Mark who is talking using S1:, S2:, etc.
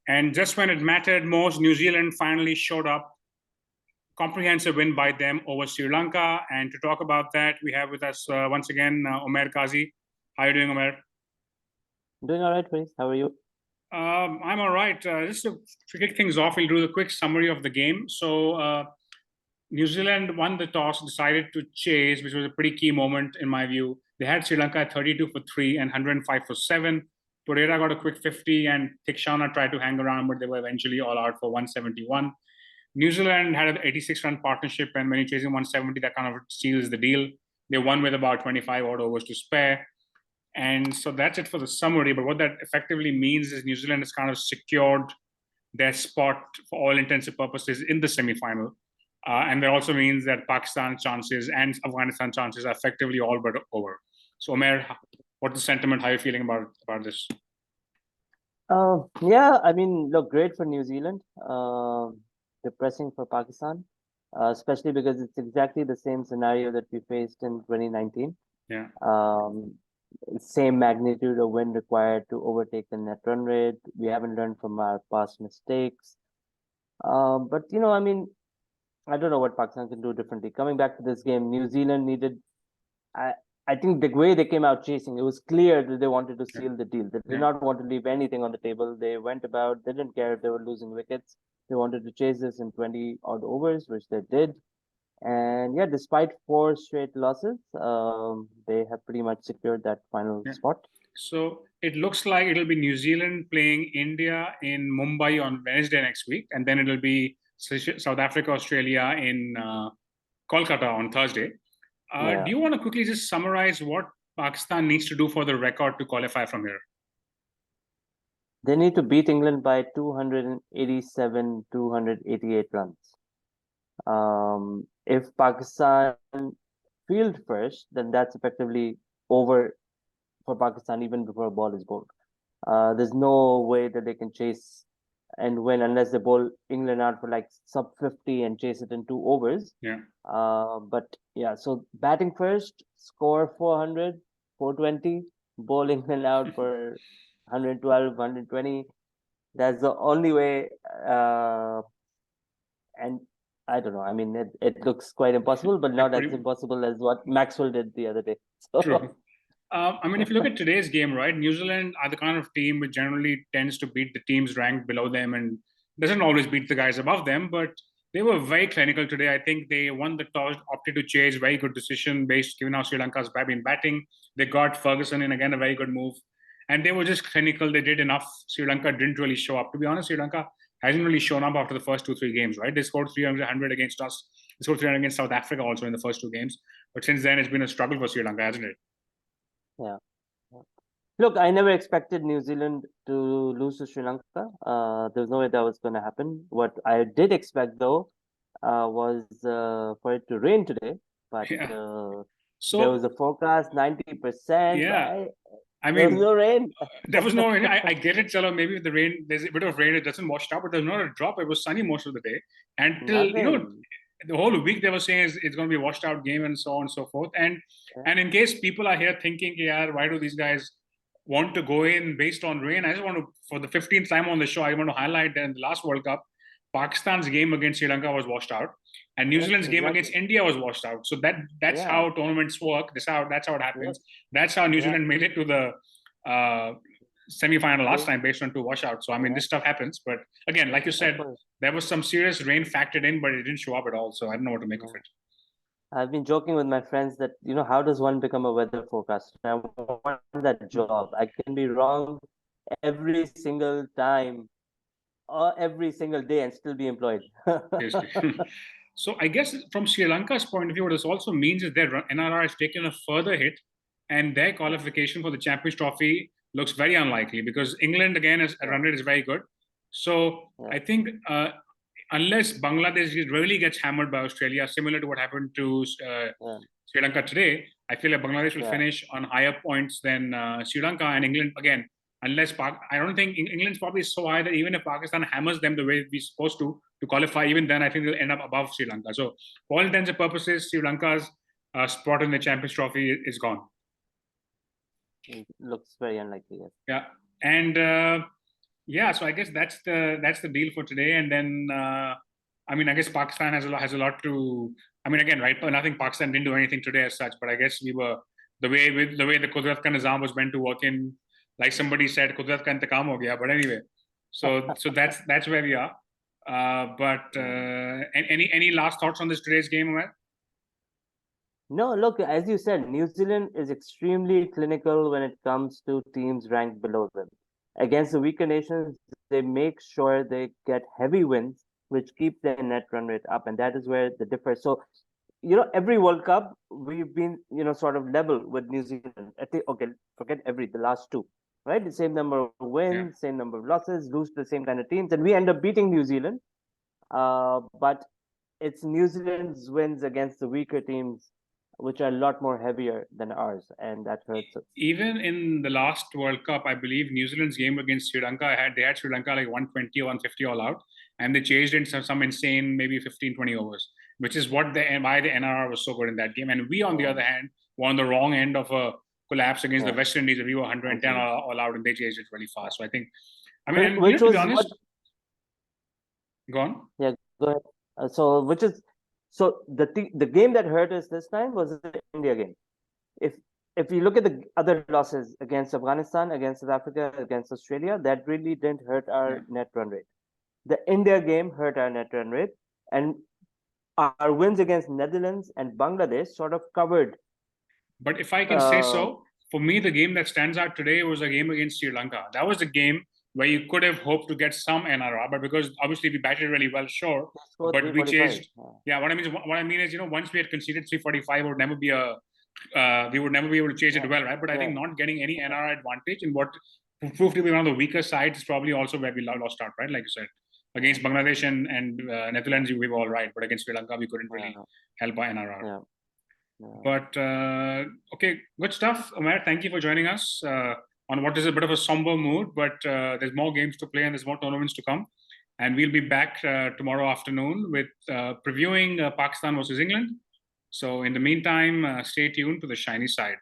S1: And just when it mattered most, New Zealand finally showed up. Comprehensive win by them over Sri Lanka. And to talk about that, we have with us once again Umair Qazi. How are you doing, Umair?
S2: Doing all right, Prince. How are you?
S1: I'm all right. Just to kick things off, we'll do the quick summary of the game. So New Zealand won the toss, decided to chase, which was a pretty key moment in my view. They had Sri Lanka at 32 for 3 and 105 for 7. Pereira got a quick 50 and Thikshana tried to hang around, but they were eventually all out for 171. New Zealand had an 86-run partnership, and when you're chasing 170, that kind of seals the deal. They won with about 25 odd overs to spare. And so that's it for the summary. But what that effectively means is New Zealand has kind of secured their spot for all intents and purposes in the semi-final. And that also means that Pakistan's chances and Afghanistan's chances are effectively all but over. So, Umair, what's the sentiment? How are you feeling about this?
S2: Yeah, I mean, look, great for New Zealand. Depressing for Pakistan, especially because it's exactly the same scenario that we faced in 2019.
S1: Yeah.
S2: Same magnitude of win required to overtake the net run rate. We haven't learned from our past mistakes. But, I mean, I don't know what Pakistan can do differently. Coming back to this game, New Zealand needed, I think the way they came out chasing, it was clear that they wanted to seal the deal. They did not want to leave anything on the table. They went about, they didn't care if they were losing wickets. They wanted to chase this in 20 odd overs, which they did. And yeah, despite 4 straight losses, they have pretty much secured that final spot.
S1: So it looks like it'll be New Zealand playing India in Mumbai on Wednesday next week. And then it'll be South Africa, Australia in Kolkata on Thursday. Do you want to quickly just summarize what Pakistan needs to do for the record to qualify from here?
S2: They need to beat England by 287, 288 runs. If Pakistan field first, then that's effectively over for Pakistan even before a ball is bowled. There's no way that they can chase and win unless they bowl England out for like sub 50 and chase it in 2 overs.
S1: Yeah.
S2: But yeah, so batting first, score 400, 420, bowl England out for 112, 120. That's the only way. And I don't know. I mean, it looks quite impossible, but not as impossible as what Maxwell did the other day. So.
S1: True. I mean, if you look at today's game, right, New Zealand are the kind of team which generally tends to beat the teams ranked below them and doesn't always beat the guys above them, but they were very clinical today. I think they won the toss, opted to chase, very good decision based given how Sri Lanka's been batting. They got Ferguson in, again, a very good move. And they were just clinical. They did enough. Sri Lanka didn't really show up. To be honest, Sri Lanka hasn't really shown up after the first 2-3 games, right? They scored 300 against us. They scored 300 against South Africa also in the first 2 games. But since then, it's been a struggle for Sri Lanka, hasn't it?
S2: Yeah. Look, I never expected New Zealand to lose to Sri Lanka. There's no way that was going to happen. What I did expect, though, was for it to rain today. But so there was a forecast 90%.
S1: Yeah. I mean,
S2: there was no rain.
S1: There was no rain. I get it, Chalo. Maybe the rain, there's a bit of rain, it doesn't wash out, but there's not a drop. It was sunny most of the day. Until, the whole week they were saying it's going to be a washed out game and so on and so forth. And in case people are here thinking, yeah, why do these guys want to go in based on rain? I just want to, for the 15th time on the show, I want to highlight that in the last World Cup, Pakistan's game against Sri Lanka was washed out. And New Zealand's game against India was washed out. So that's how tournaments work. That's how it happens. That's how New Zealand made it to the semi-final last time based on 2 washouts. So I mean, this stuff happens. But again, like you said, there was some serious rain factored in, but it didn't show up at all. So I don't know what to make of it.
S2: I've been joking with my friends that, how does one become a weather forecaster? I want that job. I can be wrong every single time or every single day and still be employed.
S1: So I guess from Sri Lanka's point of view, what this also means is their NRR has taken a further hit and their qualification for the Champions Trophy looks very unlikely because England, again, as a run rate is very good. So I think unless Bangladesh really gets hammered by Australia, similar to what happened to Sri Lanka today, I feel like Bangladesh will finish on higher points than Sri Lanka and England, again, unless I don't think England's probably so high that even if Pakistan hammers them the way we're supposed to qualify, even then I think they'll end up above Sri Lanka. So for all intents and purposes, Sri Lanka's spot in the Champions Trophy is gone.
S2: It looks very unlikely. Yes.
S1: Yeah. And Yeah, so I guess that's the deal for today. And then I mean, I guess Pakistan has a lot to. I mean, again, right? Nothing. Pakistan didn't do anything today as such, but I guess we were the way the Qudrat ka nizam was meant to work in. Like somebody said, Qudrat ka intikam ho gaya. But anyway, so that's where we are. But any last thoughts on this today's game, Umar?
S2: No, look, as you said, New Zealand is extremely clinical when it comes to teams ranked below them. Against the weaker nations, they make sure they get heavy wins, which keep their net run rate up, and that is where the differs. So, every World Cup we've been, sort of level with New Zealand. Okay, forget the last two, right? The same number of wins, same number of losses, lose to the same kind of teams, and we end up beating New Zealand. But it's New Zealand's wins against the weaker teams which are a lot more heavier than ours, and that hurts us.
S1: Even in the last World Cup, I believe New Zealand's game against Sri Lanka they had Sri Lanka like 120 or 150 all out, and they chased in some insane maybe 15, 20 overs, which is why the NRR was so good in that game. And we, on the other hand, were on the wrong end of a collapse against the West Indies. We were 110 all out, and they chased it really fast. So I think, I mean,
S2: which
S1: to
S2: was
S1: be honest, go on.
S2: Yeah, go ahead. So the game that hurt us this time was the India game. If you look at the other losses against Afghanistan, against South Africa, against Australia, that really didn't hurt our net run rate. The India game hurt our net run rate, and our wins against Netherlands and Bangladesh sort of covered.
S1: But if I can say so, for me, the game that stands out today was a game against Sri Lanka. That was the game where you could have hoped to get some NRR, but because obviously we batted really well, sure, but we chased. Yeah, what I mean is, once we had conceded 345, we would never be able to chase it well, right? But I think not getting any NRR advantage in what proved to be one of the weaker sides is probably also where we lost out, right? Like you said, against Bangladesh and Netherlands, we were all right, but against Sri Lanka, we couldn't really help our NRR.
S2: Yeah.
S1: But okay, good stuff, Umair. Thank you for joining us on what is a bit of a somber mood, but there's more games to play and there's more tournaments to come. And we'll be back tomorrow afternoon with previewing Pakistan versus England. So in the meantime, stay tuned to the shiny side.